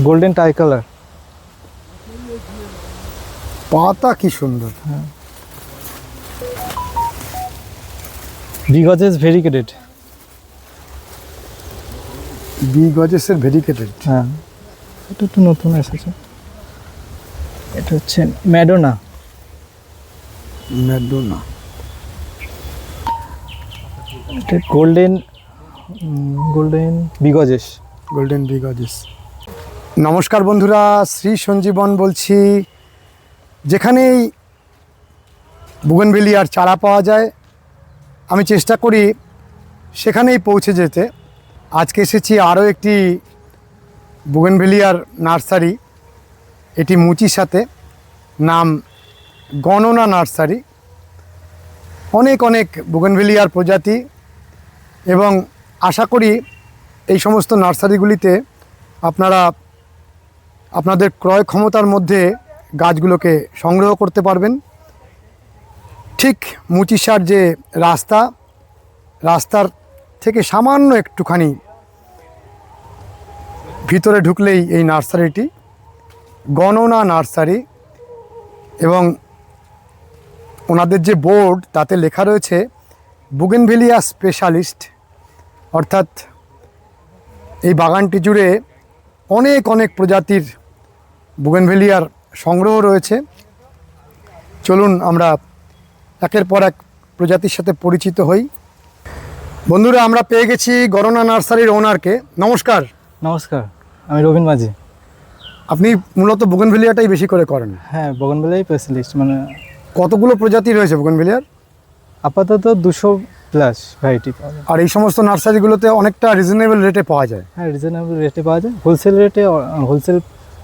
Golden tie colour. পাতা কি সুন্দর। বি গজেস ভেরিকেটেড। বি গজেসের ভেরিকেটেড। হ্যাঁ, এটা একটু নতুন এসেছে। এটা হচ্ছে ম্যাডোনা। ম্যাডোনা। এটা গোল্ডেন বি গজেস। গোল্ডেন বি গজেস। নমস্কার বন্ধুরা, শ্রী সঞ্জীবন বলছি। যেখানেই বুগেনভেলিয়ার চারা পাওয়া যায় আমি চেষ্টা করি সেখানেই পৌঁছে যেতে। আজকে এসেছি আরও একটি বুগেনভেলিয়ার নার্সারি, এটি মুচিসাতে, নাম গণনা নার্সারি। অনেক অনেক বুগেনভেলিয়ার প্রজাতি এবং আশা করি এই সমস্ত নার্সারিগুলিতে আপনারা আপনাদের ক্রয় ক্ষমতার মধ্যে গাছগুলোকে সংগ্রহ করতে পারবেন। ঠিক মুচিসার যে রাস্তার থেকে সামান্য একটুখানি ভিতরে ঢুকলেই এই নার্সারিটি, গণনা নার্সারি। এবং ওনাদের যে বোর্ড তাতে লেখা রয়েছে বুগেনভেলিয়া স্পেশালিস্ট, অর্থাৎ এই বাগানটি জুড়ে অনেক অনেক প্রজাতির বুগেনভেলিয়ার সংগ্রহ রয়েছে। চলুন আমরা একের পর এক প্রজাতির সাথে পরিচিত হই। বন্ধুরা, আমরা পেয়ে গেছি গণনা নার্সারির ওনারকে। নমস্কার। নমস্কার, আমি রবিন মাঝি। আপনি মূলত বুগেনভেলিয়াটাই বেশি করে করেন? হ্যাঁ, বোগেনভেলিয়াই স্পেশালিস্ট। মানে কতগুলো প্রজাতি রয়েছে বুগেনভেলিয়ার? আপাতত 200 প্লাস ভ্যারাইটি পাওয়া যায়। আর এই সমস্ত নার্সারিগুলোতে অনেকটা রিজনেবল রেটে পাওয়া যায়? হ্যাঁ, রিজনেবল রেটে পাওয়া যায়। হোলসেল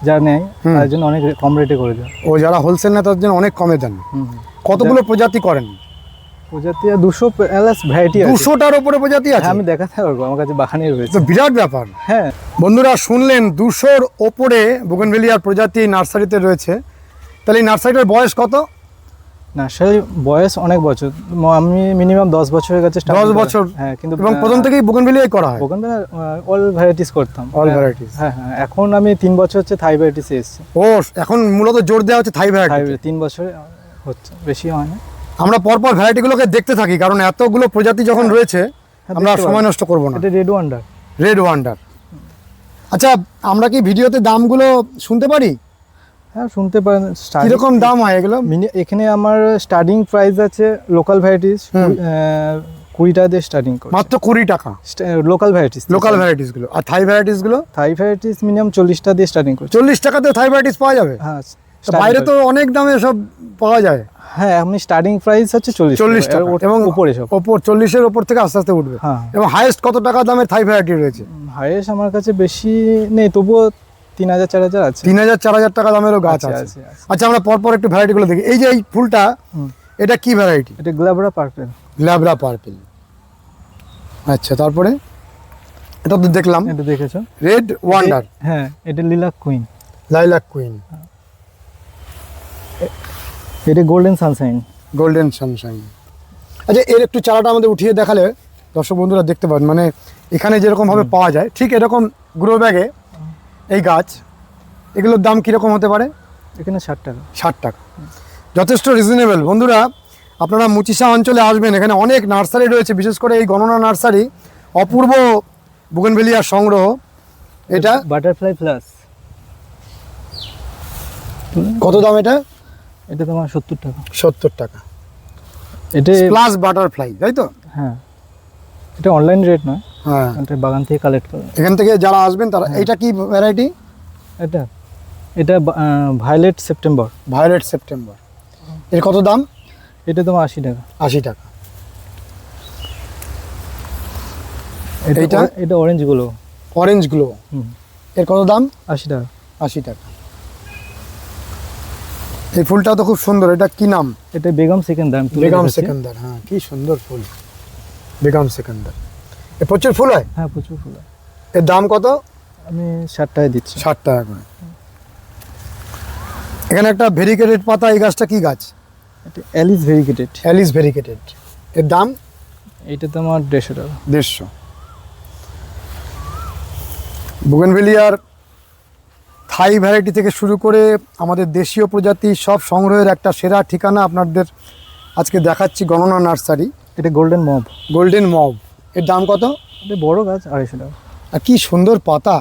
যারা নেয় তার জন্য অনেক কম রেটে করে দেয়। ও, যারা হোলসেল নেয় তার জন্য অনেক কমে দেন। কতগুলো প্রজাতি করেন? প্রজাতি 200 প্লাস ভ্যারাইটি আছে। 200টার উপরে প্রজাতি আছে? আমি দেখাতে পারবো, আমার কাছে বাগানে রয়েছে। তো বিরাট ব্যাপার। হ্যাঁ বন্ধুরা, শুনলেন 200-র ওপরে বুগেনভেলিয়ার প্রজাতি নার্সারিতে রয়েছে। তাহলে এই নার্সারিটার বয়স কত? নার্সারি বয়স অনেক বছর। আমি মিনিমাম 10 বছরের কাছে 10 বছর? হ্যাঁ, কিন্তু এবং প্রথম থেকেই বুগেনভেলিয়াই করা হয়? বুগেনভেলিয়া অল ভ্যারাইটিস করতাম। All varieties? হ্যাঁ হ্যাঁ, এখন আমি 3 বছর হচ্ছে থাই ভ্যারাইটিসে এসেছি। ও, এখন মূলত জোর দেওয়া হচ্ছে থাই ভ্যারাইটি। 3 বছরে হচ্ছে, বেশি হয় না। আমরা পরপর ভ্যারাইটিগুলোকে দেখতে থাকি, কারণ এতগুলো প্রজাতি যখন রয়েছে আমরা সময় নষ্ট করব না। এটা রেড ওয়ান্ডার। Red wonder. আচ্ছা, আমরা কি ভিডিওতে দামগুলো শুনতে পারি? হ্যাঁ, শুনতে পারেন। কিরকম দাম হয় এগুলো? এখানে আমার স্টার্টিং প্রাইস আছে লোকাল ভ্যারাইটিস 20 টাকা দিয়ে স্টার্টিং করে। মাত্র 20 টাকা? Local varieties. লোকাল ভ্যারাইটিসগুলো। আর থাই ভ্যারাইটিসগুলো? থাই ভ্যারাইটিস মিনিমাম 40 টাকা দিয়ে স্টার্টিং করে। 40 টাকাতে থাই ভ্যারাইটিস পাওয়া যাবে? হ্যাঁ, বাইরে তো অনেক দামে সব পাওয়া যায়। হ্যাঁ, আমি স্টার্টিং প্রাইস হচ্ছে 40 টাকা এবং উপরে সব। ওপর 40-এর ওপর থেকে আস্তে আস্তে উঠবে। হ্যাঁ, এবং হাইয়েস্ট কত টাকা দামের থাই ভ্যারাইটি রয়েছে? হাইয়েস্ট আমার কাছে বেশি নেই, তবুও 3000-4000 আছে। 3000-4000 টাকা দামেরও গাছ আছে। আচ্ছা, আমরা পরপর একটু ভ্যারাইটিগুলো দেখি। এই যে এই ফুলটা, এটা কি ভ্যারাইটি? এটা গ্ল্যাবরা পার্পল। Glabra purple. আচ্ছা, তারপরে এটা তো দেখলাম। এটা দেখেছো? Red wonder. হ্যাঁ, এটা লিলাক কুইন। Lilac queen. এটা গোল্ডেন সানশাইন। Golden Sunshine. আচ্ছা, এর একটু চারাটা আমাদের উঠিয়ে দেখালে দর্শক বন্ধুরা দেখতে পাবেন। মানে এখানে যেরকমভাবে পাওয়া যায় ঠিক এরকম গ্রো ব্যাগে এই গাছ, এগুলোর দাম কীরকম হতে পারে? এখানে 60 টাকা। 60 টাকা, যথেষ্ট রিজনেবল। বন্ধুরা, আপনারা মুচিসা অঞ্চলে আসবেন, এখানে অনেক নার্সারি রয়েছে, বিশেষ করে এই গণনা নার্সারি অপূর্ব বুগেনভেলিয়ার সংগ্রহ। এটা বাটারফ্লাই প্লাস। কত দাম এটা? এটা তোমার 70 টাকা। 70 টাকা। এটা প্লাস বাটারফ্লাই, তাই তো? হ্যাঁ, এটা অনলাইন রেট নয়। হ্যাঁ, এটা বাগান থেকে কালেক্ট করে। এখান থেকে যারা আসবেন তারা। এটা কি ভ্যারাইটি? এটা ভায়োলেট সেপ্টেম্বর। Violet September. এর কত দাম? এটা তোমার 80 টাকা। 80 টাকা। এটা অরেঞ্জ গুলো। Orange glow. এর কত দাম? 80 টাকা। 80 টাকা। এই ফুলটা তো খুব সুন্দর। এটা কি নাম? এটা বেগম সেকেন্দার। বেগম সেকেন্দার। হ্যাঁ, কি সুন্দর ফুল, বেগম সেকেন্দার। এ প্রচুর ফুল হয়? হ্যাঁ, প্রচুর ফুল হয়। এর দাম কত? আমি 60 টাকায় দিচ্ছি। 60 টাকা করে। এখানে একটা ভেরিকেটেড পাতা, এই গাছটা কি গাছ? এটা অ্যালিস ভেরিকেটেড। Alice variegated. এর দাম? এটা তোমার 150 টাকা। 150। বুগেনভেলিয়ার থাই ভ্যারাইটি থেকে শুরু করে আমাদের দেশীয় প্রজাতি সব সংগ্রহের একটা সেরা ঠিকানা আপনাদের আজকে দেখাচ্ছি গণনা নার্সারি। এটা গোল্ডেন মব। গোল্ডেন মব, এর দাম কত? এটা বড় গাছ 250 টাকা। আর কি সুন্দর পাতা,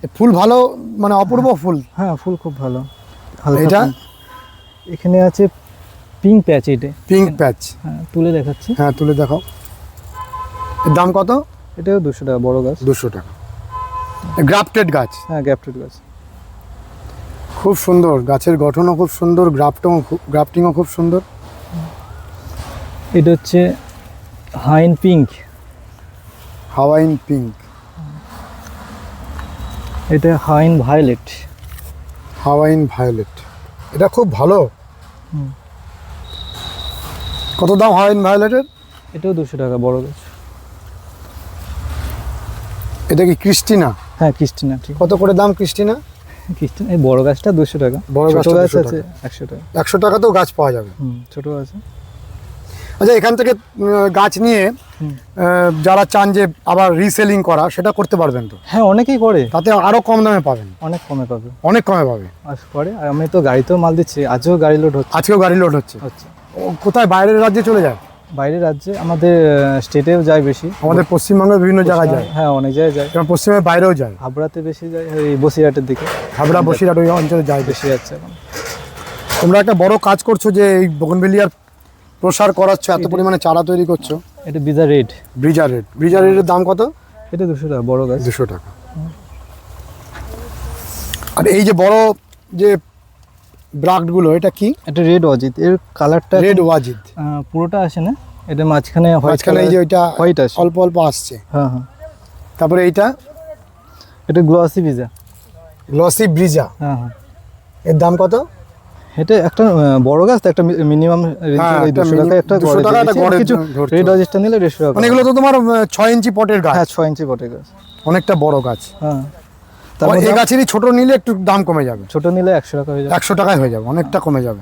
এ ফুল ভালো, মানে অপূর্ব ফুল। হ্যাঁ ফুল খুব ভালো। হালকা এটা ফুল। এখানে আছে পিঙ্ক প্যাচ, এটা পিঙ্ক প্যাচ। হ্যাঁ তুলে দেখাচ্ছি। হ্যাঁ তুলে দেখাও। এর দাম কত? এটাও 200 টাকা, বড় গাছ। 200 টাকা। গ্রাফটেড গাছ। হ্যাঁ গ্যাপটেড গাছ। খুব সুন্দর, গাছের গঠনও খুব সুন্দর, গ্রাফটিংও খুব সুন্দর। এটা হচ্ছে হাইন পিঙ্ক। Hawaiian pink. এটা হাইন ভায়োলেট। হাওয়াইন ভায়োলেট, এটা খুব ভালো। হুম। কত দাম হাওয়াইন ভায়োলেটের? এটাও 200 টাকা, বড় গাছ। এটা কি ক্রিস্টিনা? হ্যাঁ ক্রিস্টিনা, ঠিক। কত করে দাম ক্রিস্টিনা? ক্রিস্টিনা এই বড় গাছটা 200 টাকা। বড় ছোট গাছটা গাছ 200 আছে টাকা। 100 টাকা। 100 টাকাতেও গাছ পাওয়া যাবে। ছোট আছে। আচ্ছা, এখান থেকে গাছ নিয়ে যারা চান যে আবার রিসেলিং করা, সেটা করতে পারবেন তো? হ্যাঁ অনেকেই করে, তাতে আরো কম দামে পাবেন। অনেক কমে পাবে। অনেক কমে পাবে। আজ করে, আর আমি তো গাড়িতেও মাল দিচ্ছি, আজও গাড়ি লোড হচ্ছে। আজকেও গাড়ি লোড হচ্ছে। আচ্ছা। ও কোথায়, বাইরের রাজ্যে চলে যায়? বাইরের রাজ্যে, আমাদের স্টেটেও যায় বেশি। আমাদের পশ্চিমবঙ্গের বিভিন্ন জায়গায় যায়। হ্যাঁ অনেক জায়গায় যায়। এবং পশ্চিমের বাইরেও যায়। হাবড়াতে বেশি যায়, এই বসিরহাটের দিকে হাবড়া বসিরহাট ওই অঞ্চলে যায় বেশি। বেশি যাচ্ছে এখন। তোমরা একটা বড় কাজ করছো যে এই বোগনভেলিয়ার প্রসার করাচ্ছ, এত পরিমাণে চারা তৈরি করছো। এটা বিজা রেড। ব্রিজার রেডের দাম কত? এটা 200 টাকা, বড় গাছ। 200 টাকা। আর এই যে বড় যে ব্রাক্টগুলো, এটা কি? এটা রেড অজিত, এর কালারটা রেড ওয়াজিদ। পুরোটা আসে না, এটা মাঝখানে হোয়াইট মাঝখানে এই যে ওইটা হোয়াইট আসে। অল্প অল্প আসছে। হ্যাঁ হ্যাঁ। তারপরে এইটা এটা গ্লসি বিজা। Glossy Brezza. হ্যাঁ হ্যাঁ। এর দাম কত? এটা একটা বড় গাছ, তো একটা মিনিমাম হ্যাঁ, 200 টাকা একটা 200 টাকা একটা গড়ে কিছু ধরতে রেড হবে। অজিতটা নিলে 150 টাকা। মানে এগুলো তো তোমার 6 ইঞ্চি পটের গাছ। হ্যাঁ 6 ইঞ্চি বটে গাছ, অনেকটা বড় গাছ। হ্যাঁ। তারপর এই গাছেরই ছোট নিলে একটু দাম কমে যাবে। ছোট নিলে 100 টাকা হয়ে যাবে। 100 টাকায় হয়ে যাবে, অনেকটা কমে যাবে।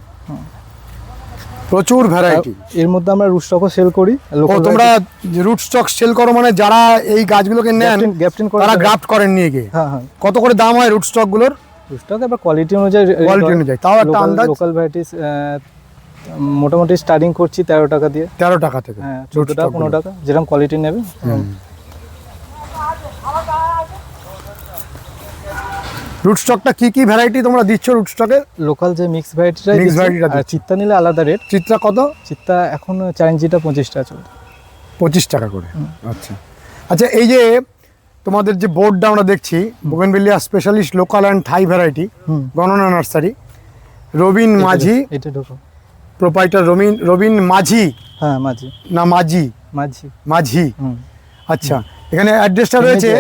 প্রচুর ভ্যারাইটি। এর মধ্যে আমরা রুট স্টকও সেল করি। ও তোমরা রুট স্টক সেল করো, মানে যারা এই গাছগুলোকে নেন গ্যাপটিং করে তারা গ্রাফট করেন নিয়ে গিয়ে। হ্যাঁ হ্যাঁ। কত করে দাম হয় রুট স্টক গুলোর? রুট স্টক এবার কোয়ালিটি অনুযায়ী, তাও একটা আন্দাজ। লোকাল ভ্যারাইটিস মোটামুটি স্টার্টিং করছি 13 টাকা দিয়ে। 13 টাকা থেকে। হ্যাঁ 14 টাকা 15 টাকা, যেরকম কোয়ালিটি নেবে। রুট স্টকটা কি কি ভ্যারাইটি তোমরা দিচ্ছ রুট স্টকে? লোকাল যে মিক্স ভ্যারাইটিটা, Mixed variety টা আর দিচ্ছি। চিত্তা নিলে আলাদা রেট। চিত্রা কত? চিত্তা এখন 4 ইঞ্চিটা 25 টাকা চলছে। 25 টাকা করে। আচ্ছা আচ্ছা, এই যে তোমাদের যে বোর্ডটা আমরা দেখছি, bougainvillea specialist local and Thai variety গণনা নার্সারি, রবিন মাঝি, এটা ঢোকো। প্রোপাইটার রবিন মাঝি হ্যাঁ মাঝি। না মাঝি? মাঝি। মাঝি। হুম। আচ্ছা, এখানে অ্যাড্রেসটা রয়েছে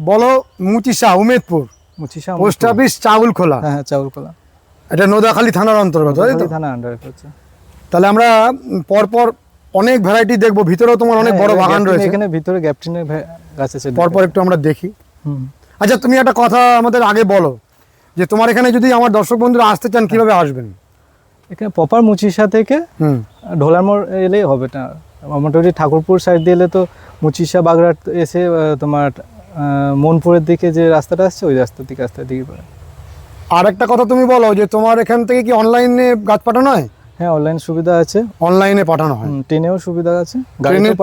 বলো মুচিশা, উমেদপুর, মুচিশা পোস্ট অফিস চাউলখোলা। হ্যাঁ চাউলকলা। এটা নোদাখালী থানার অন্তর্গত, তাই তো? থানা আন্ডারে পড়ছে। তাহলে আমরা পরপর অনেক ভ্যারাইটি দেখবো। ভিতরেও তোমার অনেক বড় বাগান রয়েছে। এখানে ভিতরে গ্যাপটিনের গাছ আছে। পরপর একটু আমরা দেখি। হুম। আচ্ছা, তুমি একটা কথা আমাদের আগে বলো যে তোমার এখানে যদি আমার দর্শক বন্ধুরা আসতে চান কিভাবে আসবেন? এখানে প্রপার মুচিশা থেকে ঢোলার মোড় এলেই হবে না। মোটামুটি ঠাকুরপুর সাইড দিয়ে এলে তো মুচিশা বাগড়াট এসে তোমার মনপুরের দিকে যে রাস্তাটা আসছে, ওই রাস্তার দিকে পড়ে। আর একটা কথা তুমি বলো যে তোমার এখান থেকে কি অনলাইনে গাছ পাঠানো হয়? হ্যাঁ অনলাইন সুবিধা আছে। অনলাইনে পাঠানো হয়। ট্রেনেও সুবিধা আছে।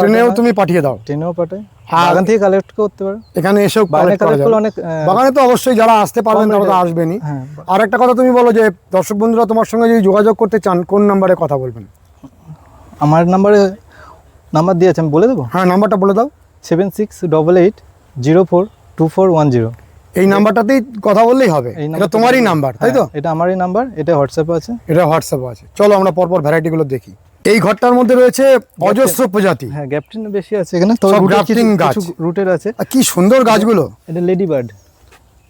ট্রেনেও তুমি পাঠিয়ে দাও? ট্রেনেও পাঠাই। আর বাগান থেকে কালেক্ট করতে পারো। এখানে এসেও কালেক্ট করা যাবে। অনেক বাগানে তো অবশ্যই যারা আসতে পারবেন তারা তো আসবেনই। হ্যাঁ। আর একটা কথা তুমি বলো যে দর্শক বন্ধুরা তোমার সঙ্গে যদি যোগাযোগ করতে চান কোন নাম্বারে কথা বলবেন? আমার নাম্বার দিয়েছে, আমি বলে দেবো। হ্যাঁ, নাম্বারটা বলে দাও। 7688042410। এই নাম্বারটাতেই কথা বললেই হবে। এটা তোমারই নাম্বার, তাই তো? এটা আমারই নাম্বার, এটা হোয়াটসঅ্যাপে আছে। এটা হোয়াটসঅ্যাপে আছে। চলো আমরা পরপর ভ্যারাইটিগুলো দেখি। এই ঘরটার মধ্যে রয়েছে অজস্র প্রজাতি। হ্যাঁ গ্যাপটিন বেশি আছে এখানে, তো সব গ্রাফটিং গাছ। রুটের আছে। আর কি সুন্দর গাছগুলো। এটা লেডি বার্ড।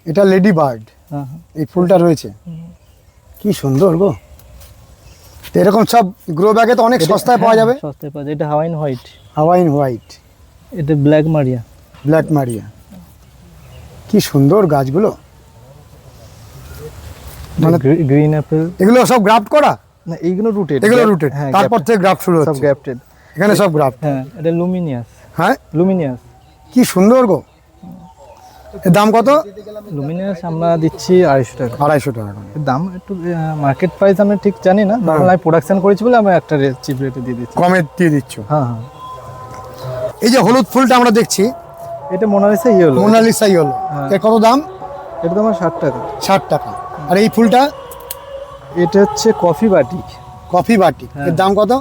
এটা লেডি বার্ড। হ্যাঁ এই ফুলটা রয়েছে, কি সুন্দর গো। তো এরকম সব গ্রো ব্যাগে তো অনেক সস্তায় পাওয়া যাবে। সস্তায় পাওয়া যায়। এটা হাওয়াইন হোয়াইট। Hawaiian white. এটা ব্ল্যাক মারিয়া। ব্ল্যাক মারিয়া। কি সুন্দর গাছগুলো। মানে গ্রিন অ্যাপেল। এগুলো সব গ্রাফট করা? না এইগুলো রুটেড। এগুলো রুটেড, তারপর থেকে গ্রাফট শুরু হচ্ছে। সব গ্রাফটেড এখানে সব গ্রাফট। হ্যাঁ এটা লুমিনিয়াস। হ্যাঁ লুমিনিয়াস। কি সুন্দর গো। এর দাম কত? লুমিনাস আমরা দিচ্ছি 250 টাকা। 250 টাকা করে। এর দাম একটু মার্কেট প্রাইস আমি ঠিক জানি না, নর্মাল আমি প্রোডাকশন করেছি বলে আমি একটা চিপ রেটে দিয়ে দিচ্ছি। কমে দিয়ে দিচ্ছ। হ্যাঁ হ্যাঁ। এই যে হলুদ ফুলটা আমরা দেখছি, এটা মোনালিসা ইয়েলো। মোনালিসা ইয়েলো, এর কত দাম? এটা তোমার 60 টাকা। 60 টাকা। আর এই ফুলটা? এটা হচ্ছে কফি বাটিক। কফি বাটিক, এর দাম কত?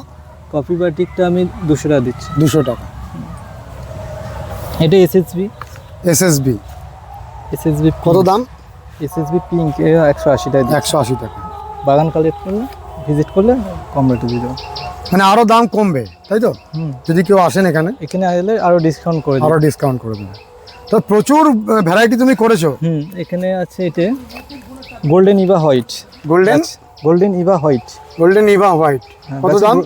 কফি বাটিকটা আমি 200 টাকা দিচ্ছি। 200 টাকা। এটা এসএসবি। এসএসবি কত দাম? এসএসবি পিঙ্ক 180 টাকা দিচ্ছি। 180 টাকা। বাগান কালেক্ট করলে, ভিজিট করলে কম রেটে দিয়ে দেবো। মানে আরো দাম কমবে তাই তো? যদি কেউ আসেন এখানে আসলে আরো ডিসকাউন্ট করে দেবো। আরো ডিসকাউন্ট করে দেবে। তো প্রচুর ভ্যারাইটি তুমি করেছো। এখানে আছে এটা golden Eva white. Golden Eva white. Golden Eva white কত দাম?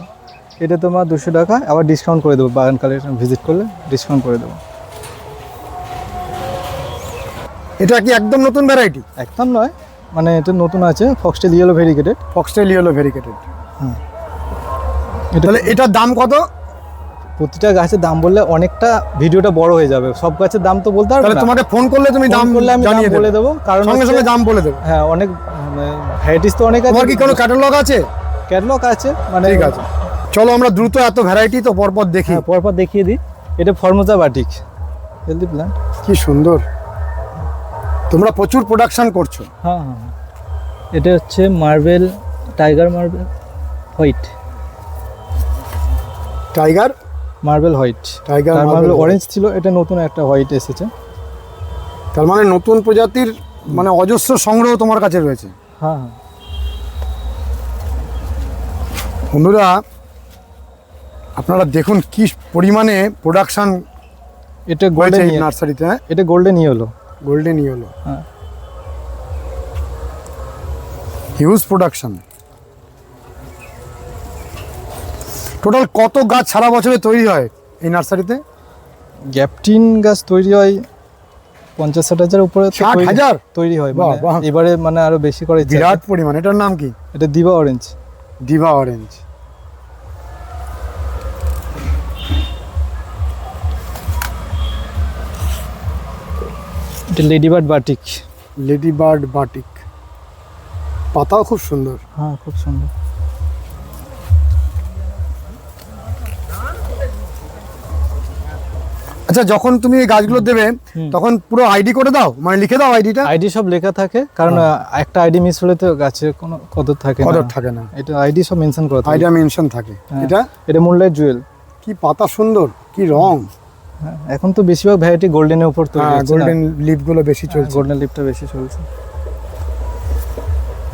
এটা তোমার 200 টাকা, আবার ডিসকাউন্ট করে দেবো, বাগান কালেকশন ভিজিট করলে ডিসকাউন্ট করে দেবো। এটা কি একদম নতুন ভ্যারাইটি? একদম নয়, মানে এটা নতুন আছে, foxtail yellow variegated. Foxtail yellow variegated. হ্যাঁ। তাহলে এটার দাম কত? প্রতিটা গাছের দাম বললে অনেকটা ভিডিওটা বড় হয়ে যাবে, সব গাছের দাম তো বলতে পারবো না। তাহলে তোমাকে ফোন করলে তুমি দাম বললে আমি জানিয়ে বলে দেবো, কারণ সঙ্গে সঙ্গে দাম বলে দেবো। হ্যাঁ, অনেক ভ্যারাইটিস তো অনেক আছে। তোমার কি কোনো ক্যাটালগ আছে? ক্যাটালগ আছে, মানে ঠিক আছে, চলো আমরা দ্রুত এত ভ্যারাইটি তো পরপর দেখি। পরপর দেখিয়ে দিই। এটা ফরমোজা বাটিক হেলদি প্ল্যান্ট। কি সুন্দর, তোমরা প্রচুর প্রোডাকশন করছো। হ্যাঁ হ্যাঁ। এটা হচ্ছে marble, tiger marble white. Tiger marble white. Tiger marble orange ছিল, এটা নতুন একটা হোয়াইট এসেছে। তার মানে নতুন প্রজাতির মানে অজস্র সংগ্রহ তোমার কাছে রয়েছে। হ্যাঁ হ্যাঁ। বন্ধুরা আপনারা দেখুন কি পরিমাণে প্রোডাকশন এটা গোল্ডেন নার্সারিতে। হ্যাঁ, এটা গোল্ডেন ইয়েলো। গোল্ডেন ইয়েলো, হ্যাঁ, হিউজ প্রোডাকশন। টোটাল কত গাছ সারা বছরে তৈরি হয় এই নার্সারিতে? গ্যাপটিন গাছ তৈরি হয় 50-60 উপরে 60,000 তৈরি হয়। বাহ, বাহ। এবারে মানে আরো বেশি করে ইচ্ছা আছে। বিরাট পরিমাণ। এটার নাম কি? এটা দিবা অরেঞ্জ। দিবা অরেঞ্জ। এটা লেডিবার্ড বাটিক। লেডিবার্ড বাটিক, পাতাও খুব সুন্দর। হ্যাঁ, খুব সুন্দর। আচ্ছা, যখন তুমি এই গাছগুলো দেবে তখন পুরো আইডি করে দাও, মানে লিখে দাও আইডিটা? আইডি সব লেখা থাকে, কারণ একটা আইডি মিস হলে তো গাছের কোনো কদর থাকে না। কদর থাকে না। এটা আইডি সব মেনশন করা থাকে। আইডিয়া মেনশন থাকে। হ্যাঁ। এটা মুনলাইট জুয়েল। কি পাতা সুন্দর, কি রং। হ্যাঁ, এখন তো বেশিরভাগ ভ্যারাইটি গোল্ডেনের উপর তৈরি হচ্ছে। গোল্ডেন লিফ গুলো বেশি চলছে। গোল্ডেন লিপটা বেশি চলছে।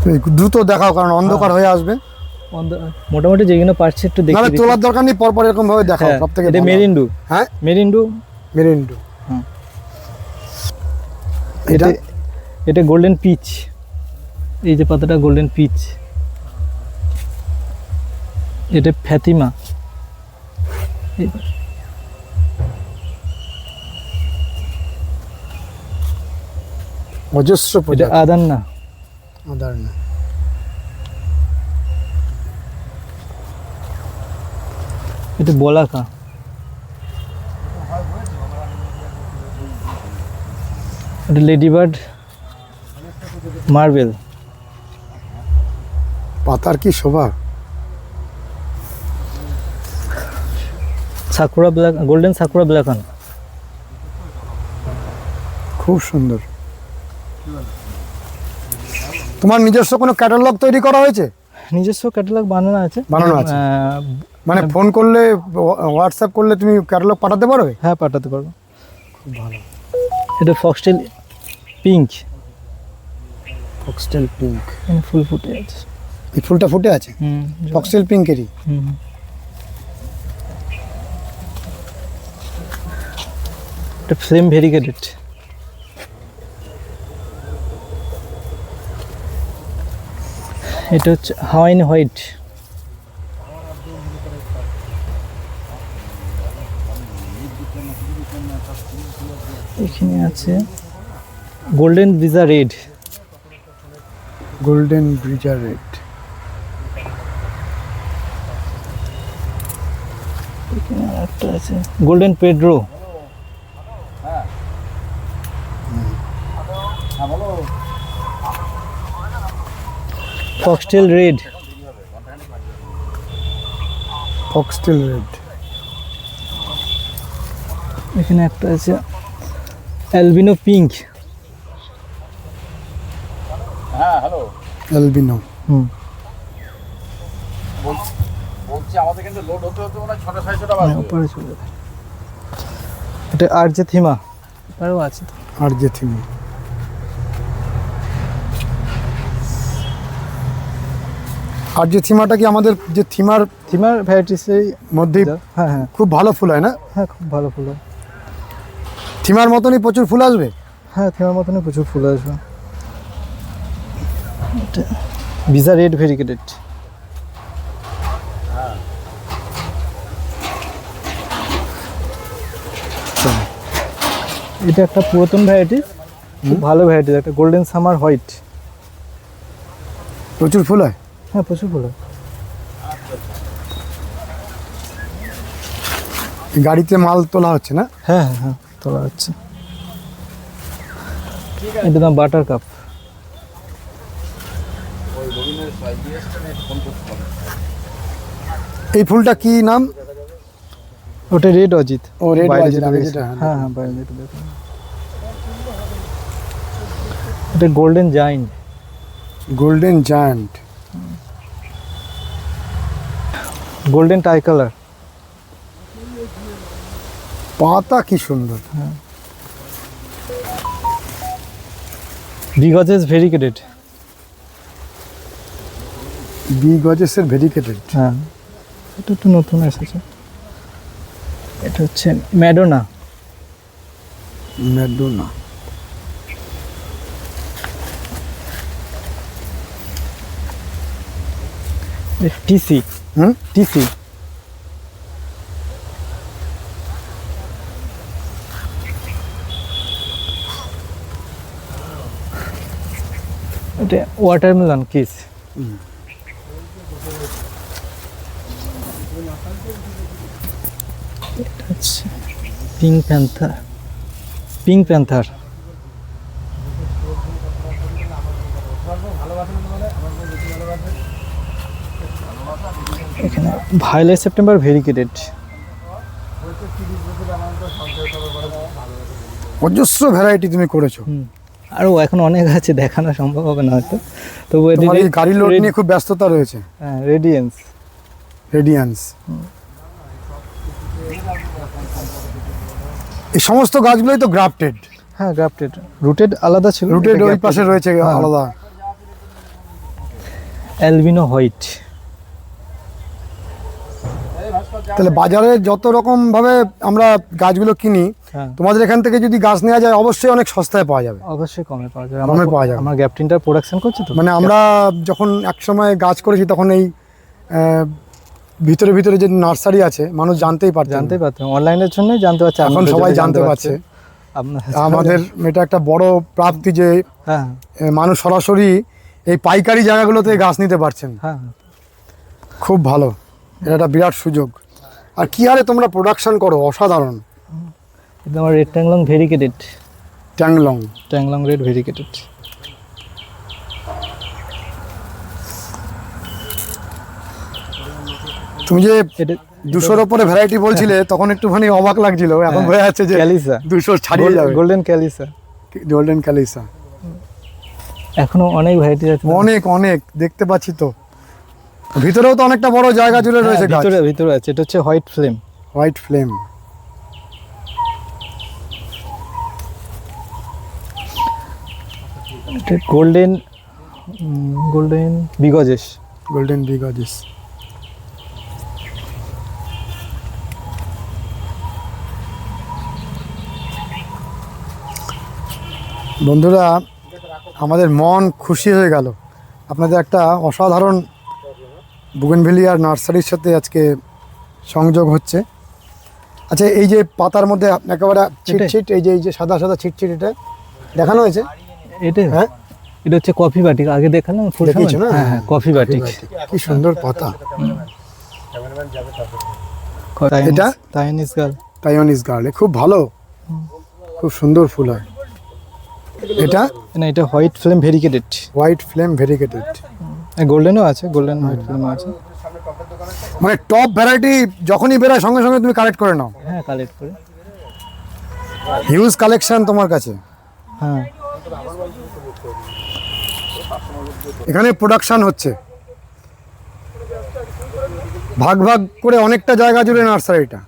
তুমি দ্রুত দেখাও, কারণ অন্ধকার হয়ে আসবে। মোটামুটি যেগুলো পারছি একটু না, দেখিয়ে দিচ্ছি। তোলার দরকার নেই, পরপর এরকম ভাবে দেখাও। হ্যাঁ, সবথেকে এটা ভালো। মেরিন্ডু। হ্যাঁ, মেরিন্ডু। মেরিন্ডু। এটা এটা গোল্ডেন পিচ। এই যে পাতাটা গোল্ডেন পিচ। এটা ফ্যাতিমা। অজস্র এটা প্রজাতি। আদান্না। আদারনা। এটা বলাকা। এটা লেডিবার্ড মার্বেল। পাতার কি শোভা। সাকুরা ব্ল্যাক, গোল্ডেন সাকুরা ব্ল্যাকন। খুব সুন্দর। তোমার নিজস্ব কোনো ক্যাটালগ তৈরি করা হয়েছে? নিজস্ব ক্যাটালগ বানানো আছে। মানে ফোন করলে, হোয়াটসঅ্যাপ করলে তুমি ক্যাটালগ পাঠাতে পারবে? হ্যাঁ, পাঠাতে পারবো। খুব ভালো। এটা ফক্সটেল পিঙ্ক। ফক্সটেল পিঙ্ক, ফুল ফুটে আছে। এই ফুলটা ফুটে আছে ফক্সটেল পিঙ্কেরই। এটা ফ্লেম ভেরিগেটেড। এটা হচ্ছে হাওয়াইন হোয়াইট। এখানে আছে golden Brezza red. Golden Brezza red. এখানে একটা আছে golden Pedro. Foxtail red, foxtail red, এখানে একটা আছে অ্যালবিনো পিঙ্ক। অ্যালবিনো। হুম, বলছি আমাদের কিন্তু লোড হতে হতে মনে হয় 6:30টা বাজে। উপরে চলে যায়। এটা আর যে থিমা, আরও আছে তো। আর যে থিম, আর যে থিমাটা কি আমাদের যে থিমার থিমার ভ্যারাইটিসেই মধ্যে হ্যাঁ হ্যাঁ খুব ভালো ফুল হয় না? হ্যাঁ, খুব ভালো ফুল হয়। থিমার মতনই প্রচুর ফুল আসবে। হ্যাঁ, থিমার মতনই প্রচুর ফুল আসবে। ভিজা রেড ভেরিকেটেড, এটা একটা পুরাতন ভ্যারাইটি, খুব ভালো ভ্যারাইটি, একটা গোল্ডেন সামার হোয়াইট। প্রচুর ফুল হয়। হ্যাঁ, প্রচুর ফুল হয়। গাড়িতে মাল তোলা হচ্ছে না? হ্যাঁ হ্যাঁ হ্যাঁ, তোলা হচ্ছে। এটা দাম বাটার কাপ। এই ফুলটা কি নাম? ওটা রেড অজিত। ও, red বাইরে অজিত, যেটা আমি দেখছি। যেটা, হ্যাঁ হ্যাঁ, বাইরে যেটা দেখুন। এটা golden giant. Golden giant, golden tie colour. পাতা কি সুন্দর। বিগজেস ভেরিকেটেড। বি গজেসের ভেরিকেটেড। হ্যাঁ, এটা একটু নতুন এসেছে। এটা হচ্ছে ম্যাডোনা। ম্যাডোনা। টিসি। হুম, টিসি। এটা ওয়াটারমেলন কিস। এটা হচ্ছে পিঙ্ক প্যান্থার। Pink panther. এখানে ভায়োলেট সেপ্টেম্বর ভেরিকেটেড। অজস্র ভ্যারাইটি তুমি করেছো। আরও এখন অনেক আছে, দেখানো সম্ভব হবে না হয়তো, তবু তোমার এই গাড়ি লোড নিয়ে খুব ব্যস্ততা রয়েছে। হ্যাঁ, রেডিয়েন্স। রেডিয়ান্স। এই সমস্ত গাছগুলোই তো গ্রাফটেড। হ্যাঁ, গ্রাফটেড। রুটেড আলাদা ছিল, রুটেড এটা ওই grafted। পাশে রয়েছে হ্যাঁ। আলাদা। Albino white. তাহলে বাজারে যত রকম ভাবে আমরা গাছগুলো কিনি, হ্যাঁ, তোমাদের এখান থেকে যদি গাছ নেওয়া যায় অবশ্যই অনেক সস্তায় পাওয়া যাবে। অবশ্যই কমে পাওয়া যাবে। কমে পাওয়া যাবে। আমার গ্যাপটিনটার প্রোডাকশন করছে তো। মানে আমরা যখন একসময় গাছ করেছি তখন এই ভিতরে ভিতরে যে নার্সারি আছে মানুষ জানতেই পারতো না। জানতে পারতাম, অনলাইনের জন্য জানতে পারছে। এখন আপনাদের সবাই জন্য জানতে পারছে। আপনার আমাদের এটা একটা বড় প্রাপ্তি যে হ্যাঁ মানুষ সরাসরি এই পাইকারি জায়গাগুলোতে গাছ নিতে পারছেন। হ্যাঁ, খুব ভালো, এটা একটা বিরাট সুযোগ। আর কি হারে তোমরা প্রোডাকশন করো, অসাধারণ। এটা আমার রেড ট্যাংলং ভেরিকেটেড। ট্যাংলং। ট্যাংলং রেড ভেরিকেটেড। তুমি যে এটা 200-র উপরে ভ্যারাইটি বলছিলে তখন একটুখানি অবাক লাগছিল, এখন হ্যাঁ, বোঝা যাচ্ছে যে ক্যালিসা। 200 ছাড়িয়ে যাবে। গোল্ডেন ক্যালিসা। গোল্ডেন ক্যালিসা। এখনো অনেক ভ্যারাইটি আছে। অনেক অনেক দেখতে পাচ্ছি তো, ভিতরেও তো অনেকটা বড় জায়গা জুড়ে হ্যাঁ, রয়েছে গাছ। ভিতরে ভিতরে আছে। এটা হচ্ছে হোয়াইট ফ্লেম। White flame. এটা গোল্ডেন গোল্ডেন বিগজেস। গোল্ডেন বিগজেস। বন্ধুরা, আমাদের মন খুশি হয়ে গেল। আপনাদের একটা অসাধারণ বুগেনভিলিয়ার নার্সারির সাথে আজকে সংযোগ হচ্ছে। আচ্ছা, এই যে পাতার মধ্যে একেবারে ছিটছিট, এই যে সাদা সাদা ছিটছিট, এটা দেখানো হয়েছে। এটা হ্যাঁ, এটা হচ্ছে কফি বাটিক। আগে দেখালাম ফুল দেখিয়েছো না? হ্যাঁ হ্যাঁ, কফি বাটিক। কি সুন্দর পাতা। এটা এটা? Chinese girl. তাইওয়ানিজ গার্ল, খুব ভালো, খুব সুন্দর ফুল হয়। এটা না, এটা white flame variegated. White flame variegated. গোল্ডেনও আছে, গোল্ডেন হোয়াইট ফিল্মও আছে। মানে টপ ভ্যারাইটি যখনই বেরোয় সঙ্গে সঙ্গে তুমি কালেক্ট করে নাও। হ্যাঁ, কালেক্ট করে। হিউজ কালেকশন তোমার কাছে। হ্যাঁ, এখানে প্রোডাকশন হচ্ছে ভাগ ভাগ করে অনেকটা জায়গা জুড়ে নার্সারিটা।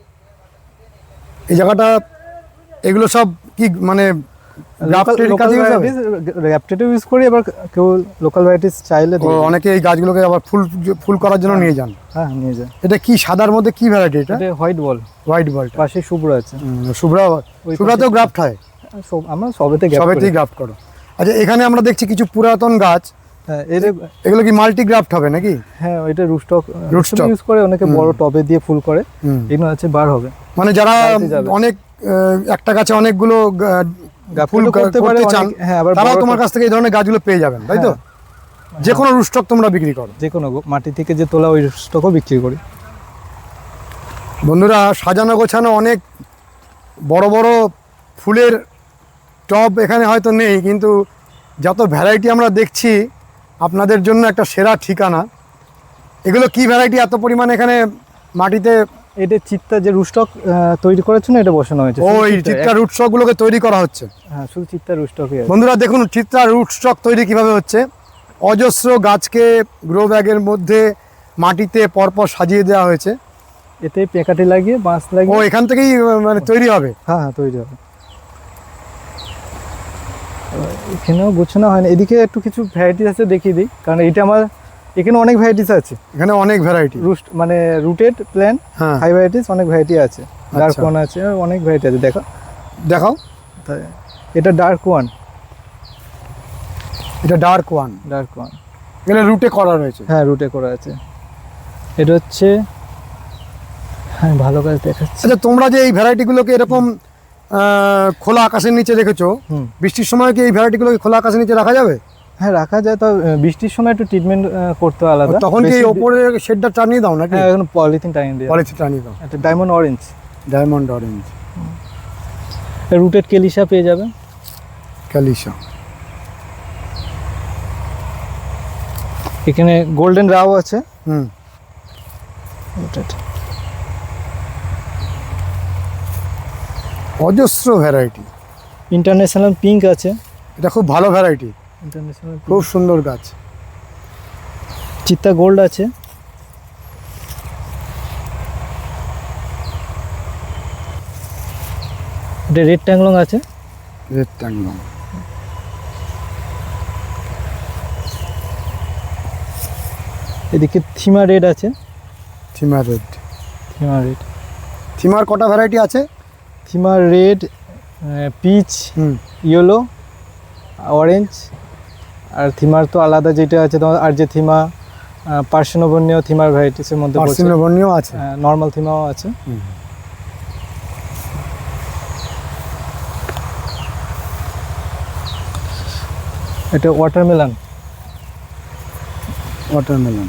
এই জায়গাটা এগুলো সব কি মানে গ্রাফটেড কাজে use হবে? গ্রাফটেডও ইউজ করি, আবার কেউ লোকাল ভ্যারাইটিস চাইলে ও, দিয়ে দিই। অনেকে এই গাছগুলোকে আবার ফুল করার জন্য নিয়ে যান। হ্যাঁ, নিয়ে যায়। এটা কি সাদার মধ্যে কি ভ্যারাইটি এটা? এটা হোয়াইট বল, হোয়াইট বলটা। পাশে শুভ্র আছে। শুভ্রাতেও গ্রাফট হয়? আমরা সবেতে গ্যাপ সবেতেই গ্রাফট করো। আচ্ছা, এখানে আমরা দেখছি কিছু পুরাতন গাছ। হ্যাঁ, এগুলো কি মাল্টি গ্রাফট হবে নাকি? হ্যাঁ, ওইটা রুটস্টক Rootstock। ইউজ করে, অনেকে বড় টবে দিয়ে ফুল করে। হুম। এগুলো আছে বার হবে। মানে যারা বাড়িতে যাবে। অনেক একটা গাছে অনেকগুলো ফুল গ্রাফটেডও করতে পারে করতে চান, অনেক। হ্যাঁ, আবার তারাও বড় তোমার টব- কাছ থেকে এই ধরনের গাছগুলো পেয়ে যাবেন, তাই তো? হ্যাঁ। যে কোনো রুস্টক তোমরা বিক্রি করো? যে কোনো মাটি থেকে যে তোলা ওই স্টকও বিক্রি করি। বন্ধুরা, সাজানো গোছানো অনেক বড় বড় ফুলের টব এখানে হয়তো নেই, কিন্তু যত ভ্যারাইটি আমরা দেখছি আপনাদের জন্য একটা সেরা ঠিকানা। এগুলো কি ভ্যারাইটি এত পরিমাণে এখানে মাটিতে? এটা চিত্তা যে রুস্টক তৈরি করেছে না, এটা বসানো হয়েছে। শুধু ওই চিত্রা রুটস্টক গুলোকে তৈরি করা হচ্ছে। হ্যাঁ, শুধু চিত্তা রুস্টকই আছে। বন্ধুরা দেখুন চিত্রা রুটস্টক তৈরি কিভাবে হচ্ছে। অজস্র গাছকে গ্রো ব্যাগের মধ্যে মাটিতে পরপর সাজিয়ে দেওয়া হয়েছে। এতে পেকাটি লাগিয়ে বাঁশ ও, লাগিয়ে এখান থেকেই মানে তৈরি হবে? হ্যাঁ, হ্যাঁ, তৈরি হবে। এখানেও গোছানো হয় না। এদিকে একটু কিছু ভ্যারাইটিস আছে, দেখিয়ে দিই, কারণ এটা আমার এখানে অনেক ভ্যারাইটিস আছে। এখানে অনেক ভ্যারাইটি, মানে রুটেড প্ল্যান্ট, হ্যাঁ। হাই ভ্যারাইটিস অনেক ভ্যারাইটি আছে। ডার্ক ওয়ান আছে, অনেক ভ্যারাইটি আছে। দেখাও। তাই এটা ডার্ক ওয়ান। এটা ডার্ক ওয়ান। ডার্ক ওয়ান এখানে রুটে করা রয়েছে। হ্যাঁ, রুটে করা আছে। এটা হচ্ছে, হ্যাঁ, ভালো কাজ দেখাচ্ছে। আচ্ছা, তোমরা যে এই ভ্যারাইটিগুলোকে এরকম খোলা আকাশের নিচে রেখেছো, হুম। বৃষ্টির সময় কি এই ভ্যারাইটিগুলোকে খোলা আকাশের নিচে রাখা যাবে? হ্যাঁ, রাখা যায়। তো বৃষ্টির সময় একটু ট্রিটমেন্ট করতে হয় আলাদা। তখন কি এই বেশি- ওপরে শেডটা টানিয়ে দাও নাকি? হ্যাঁ, এখন পলিথিন টাইম দিয়ে। পলিথিন টানিয়ে দাও। এটা diamond orange, diamond orange, rooted কেলিসা পেয়ে যাবে। ক্যালিসা। এখানে গোল্ডেন রাও আছে। হুম। রুটেড। অজস্র ভ্যারাইটি। ইন্টারন্যাশনাল পিঙ্ক আছে। এটা খুব ভালো ভ্যারাইটি, ইন্টারন্যাশনাল খুব সুন্দর গাছ। চিত্তা গোল্ড আছে। এটা রেড ট্যাংলং আছে। রেড ট্যাংলং। এদিকে থিমা রেড আছে। থিমা রেড। থিমা রেড, থিমার কটা ভ্যারাইটি আছে? থিমা রেড, পিচ, হুম। Yellow, orange. আর থিমার তো আলাদা যেটা আছে তোমার, আর যে থিমা পার্সিনোবর্নীয় থিমার ভ্যারাইটিসের মধ্যে পড়ছে। পার্সিনোবর্নীয় আছে। নর্মাল থিমাও আছে। হুম। এটা ওয়াটারমেলন। ওয়াটারমেলন,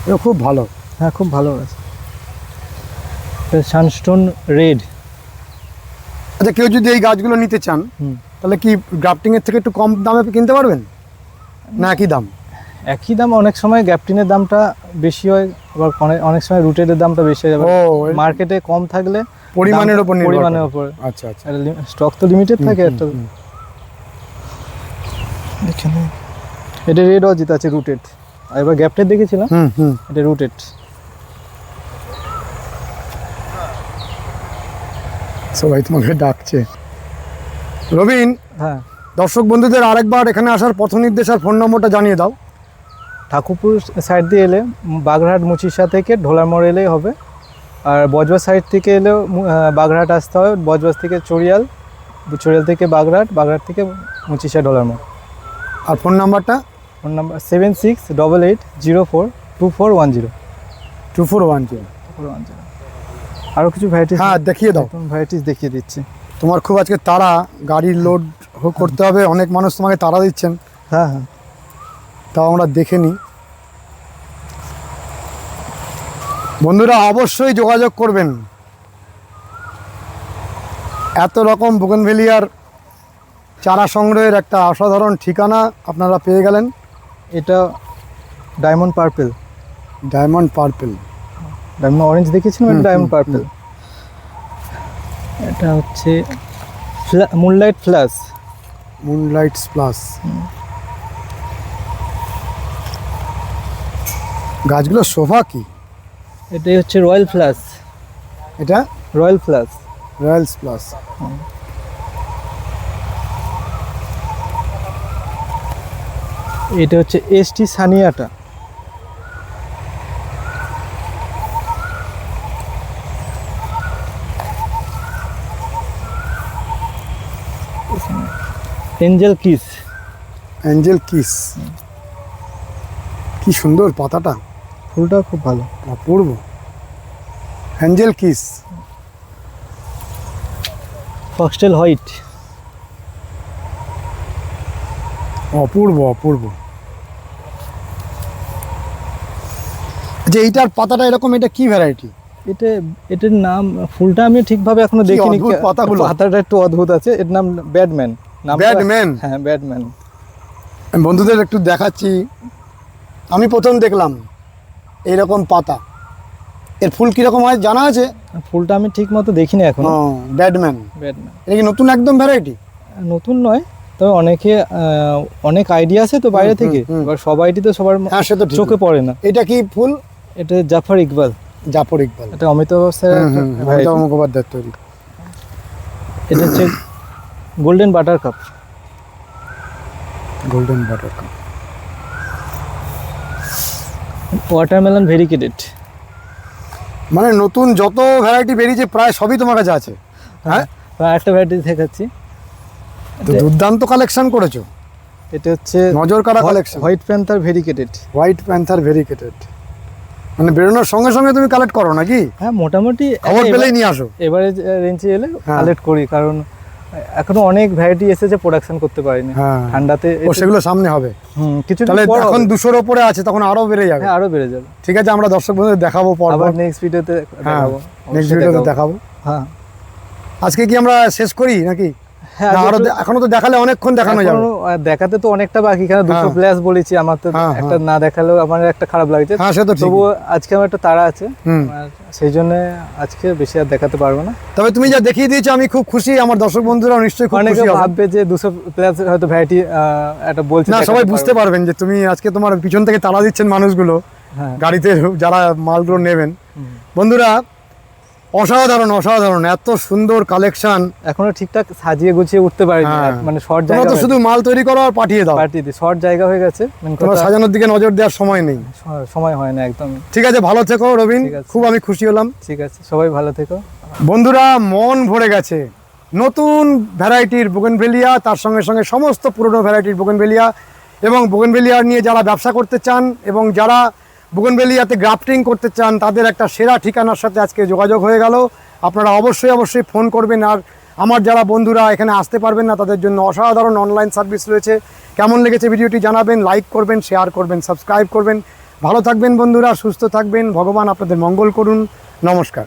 এটা খুব ভালো। হ্যাঁ, খুব ভালো আছে। এটা সানস্টোন রেড। আচ্ছা, কেউ যদি এই গাছগুলো নিতে চান হুম। তাহলে কি গ্রাফটিং এর থেকে একটু কম দামে কিনতে পারবেন, না একই দাম? একই দাম। অনেক সময় গ্যাপটিনের দামটা বেশি হয়, আবার অনেক সময় রুটেডের দামটা বেশি হয়। ও, মার্কেটে কম থাকলে পরিমাণের উপর নির্ভর পরিমাণের করে। উপরে। আচ্ছা আচ্ছা। স্টক তো লিমিটেড থাকে একটা। এখানে এটা রেড অজিত আছে, রুটেড। আর এবার গ্যাপটেড দেখেছিলাম, হুম হুম। এটা রুটেড। সবাই তোমাকে ডাকছে। রবিন, হ্যাঁ, দর্শক বন্ধুদের আরেকবার এখানে আসার পথ নির্দেশ আর ফোন নম্বরটা জানিয়ে দাও। ঠাকুরপুর সাইড দিয়ে এলে বাগড়াহাট মুচিশা থেকে ঢোলার মোড় এলেই হবে। আর বজবাজ সাইড থেকে এলেও বাগড়াহাট আসতে হবে। বজবাজ থেকে চড়িয়াল, চড়িয়াল থেকে বাগড়াহাট, বাগড়াহাট থেকে মুচিশা ঢোলার মোড়। আর ফোন নাম্বারটা? Phone number 7688042410। 2410। আরও কিছু ভ্যারাইটিস, হ্যাঁ, দেখিয়ে দাও। ভ্যারাইটিস দেখিয়ে দিচ্ছি। তোমার খুব আজকে তাড়া, গাড়ির লোড করতে হবে, অনেক মানুষ তোমাকে তাড়া দিচ্ছেন। হ্যাঁ, হ্যাঁ, তাও আমরা দেখে নিই। বন্ধুরা অবশ্যই যোগাযোগ করবেন। এত রকম বোগেনভেলিয়ার চারা সংগ্রহের একটা অসাধারণ ঠিকানা আপনারা পেয়ে গেলেন। এটা diamond purple. Diamond purple. Diamond orange দেখেছিলাম, হুম, ডায়মন্ড হুম, পার্পেল। এটা হচ্ছে মুনলাইট ফ্লাস। Moonlight plus. গাছগুলো শোভা কি? এটাই হচ্ছে রয়্যাল ফ্লাস। এটা রয়্যাল ফ্লাস। Royals plus. এটা হচ্ছে এসটি সানিয়াটা। Angel kiss. Angel kiss. কি সুন্দর পাতাটা, ফুলটা খুব ভালো। অপূর্ব। Angel kiss. Foxtail white. অপূর্ব অপূর্ব। যে এইটার পাতাটা এরকম, এটা কি ভ্যারাইটি? এটার নাম, ফুলটা আমি ঠিকভাবে এখনো কি দেখিনি। অদ্ভুত পাতাগুলো। পাতাটা একটু অদ্ভুত আছে। এর নাম ব্যাডম্যান। ব্যাডম্যান? হ্যাঁ, ব্যাডম্যান। আমি বন্ধুদের একটু দেখাচ্ছি। আমি প্রথম দেখলাম এইরকম পাতা। এর ফুল কিরকম হয় জানা আছে? ফুলটা আমি ঠিক মতো দেখিনি এখনো। ব্যাডম্যান। ব্যাডম্যান এটা কি নতুন একদম ভ্যারাইটি? নতুন নয়, তবে অনেকে অনেক আইডিয়া আছে তো বাইরে থেকে। হুম। এবার সবাইটি তো সবার হ্যাঁ, সে তো ঠিক। চোখে পড়ে না। এটা কি ফুল? এটা জাফর ইকবাল। জাফর ইকবাল। এটা অমিতাভ স্যারের একটা variety। অমিতাভ মুখোপাধ্যায়ের তৈরি। এটা হচ্ছে golden butter cup. Golden butter cup. Watermelon variegated. মানে নতুন যত ভ্যারাইটি বেরিয়েছে প্রায় সবই তোমার কাছে আছে। হ্যাঁ, একটা ভ্যারাইটি দেখাচ্ছি। তো দুর্দান্ত কালেকশন করেছো। এটা হচ্ছে নজর কাড়া collection. White panther variegated. White panther variegated. মানে বেরোনোর সঙ্গে সঙ্গে তুমি কালেক্ট করো নাকি? হ্যাঁ, মোটামুটি খবর পেলেই নিয়ে আসো। এবারে রেঞ্জে এলে হ্যাঁ। কালেক্ট করি, কারণ এখনো অনেক ভ্যারাইটি এসেছে, প্রোডাকশন করতে পারিনি হ্যাঁ। ঠান্ডাতে। ও সেগুলো সামনে হবে। কিছু তাহলে এখন 200-র উপরে আছে, তখন আরো বেড়ে যাবে। হ্যাঁ, আরো বেড়ে যাবে। ঠিক আছে, আমরা দর্শক বন্ধুদের দেখাবো পর। আবার নেক্সট ভিডিওতে হ্যাঁ, দেখাবো। নেক্সট অবশ্যই ভিডিওতে দেখাবো। হ্যাঁ আজকে কি আমরা শেষ করি নাকি? হ্যাঁ, না, আরো এখনো তো দেখালে অনেকক্ষণ দেখানো যাবে। এখনো, দেখাতে তো অনেকটা বাকি, কারণ 200 হ্যাঁ। প্লাস বলেছি। আমার তো হ্যাঁ, একটা না দেখালেও আমার একটা খারাপ লাগছে। হ্যাঁ, সে তো ঠিক। তবুও আজকে আমার একটা তাড়া আছে, হুম। আর সেই জন্য আজকে বেশি আর দেখাতে পারবো না। তবে তুমি যা দেখিয়ে দিয়েছো আমি খুব খুশি, আমার দর্শক বন্ধুরাও নিশ্চয়ই খুব অনেকে খুশি হবে। ভাববে যে 200 প্লাস হয়তো ভ্যারাইটি একটা বলছে, না, দেখাতে সবাই পারবো। বুঝতে পারবেন যে তুমি আজকে তোমার পিছন থেকে তাড়া দিচ্ছেন মানুষগুলো হ্যাঁ। গাড়িতে যারা মালগুলো নেবেন। হুম। বন্ধুরা, অসাধারণ অসাধারণ, এত সুন্দর কালেকশন। এখনো ঠিকঠাক সাজিয়ে গুছিয়ে উঠতে পারিনি। হ্যাঁ। মানে শর্ট তোমরা জায়গা তো শুধু মাল তৈরি করো আর পাঠিয়ে দাও। পার্টি দি শর্ট জায়গা হয়ে গেছে, main তোমার কথা, সাজানোর দিকে নজর দেওয়ার সময় নেই। সময় হয় না একদম। ঠিক আছে, ভালো থেকো রবিন, ঠিক আছে। খুব আমি খুশি হলাম। ঠিক আছে, সবাই ভালো থেকো। বন্ধুরা, মন ভরে গেছে নতুন ভ্যারাইটির বোগেনভেলিয়া, তার সঙ্গে সঙ্গে সমস্ত পুরনো ভ্যারাইটির বোগেনভেলিয়া, এবং বোগেনভেলিয়া নিয়ে যারা ব্যবসা করতে চান এবং যারা বোগেনভেলিয়াতে গ্রাফটিং করতে চান, তাদের একটা সেরা ঠিকানার সাথে আজকে যোগাযোগ হয়ে গেল। আপনারা অবশ্যই অবশ্যই ফোন করবেন। আর আমার যারা বন্ধুরা এখানে আসতে পারবেন না, তাদের জন্য অসাধারণ অনলাইন সার্ভিস রয়েছে। কেমন লেগেছে ভিডিওটি জানাবেন, লাইক করবেন, শেয়ার করবেন, সাবস্ক্রাইব করবেন। ভালো থাকবেন বন্ধুরা, সুস্থ থাকবেন, ভগবান আপনাদের মঙ্গল করুন। নমস্কার।